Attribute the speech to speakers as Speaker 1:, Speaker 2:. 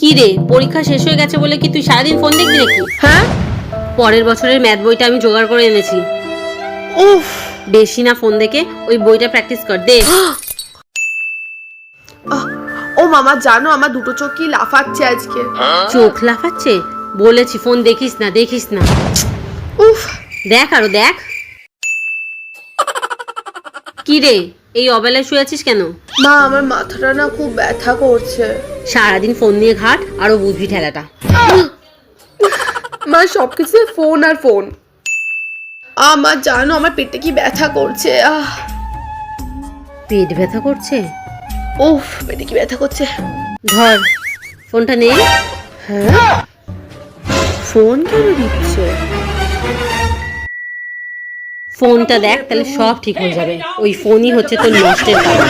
Speaker 1: কি রে, পরীক্ষা শেষ হয়ে গেছে বলে কি তুই সারাদিন ফোন দেখবি নাকি?
Speaker 2: হ্যাঁ,
Speaker 1: পরের বছরের ম্যাথ বইটা আমি জোগাড় করে এনেছি।
Speaker 2: উফ।
Speaker 1: বেশি না ফোন দেখে ওই বইটা প্র্যাকটিস কর দে।
Speaker 2: ও মামা, জানো আমার দুটো চোখ কি লাফাচ্ছে আজকে।
Speaker 1: চোখ লাফাচ্ছে? বলেছি ফোন দেখিস না, দেখিস না।
Speaker 2: উফ।
Speaker 1: দেখ আরো দেখ। কি রে, এই অবেলায় শুয়ে আছিস কেন?
Speaker 2: মা, আমার মাথাটা না খুব ব্যথা করছে।
Speaker 1: সারাদিন ফোন নিয়ে ঘাট, আরো বুঝবি ঠেলাটা।
Speaker 2: মা, সবকিছু ফোন আর ফোন। আমার জানো আমার পেটে কি ব্যথা করছে।
Speaker 1: পেট ব্যথা করছে?
Speaker 2: উফ, পেটে কি ব্যথা করছে।
Speaker 1: ধর ফোনটা নে।
Speaker 2: হ্যাঁ, ফোন কেন দিচ্ছে?
Speaker 1: ফোনটা দেখ, তাহলে সব ঠিক হয়ে যাবে। ওই ফোনই হচ্ছে তোর নষ্টের কারণ।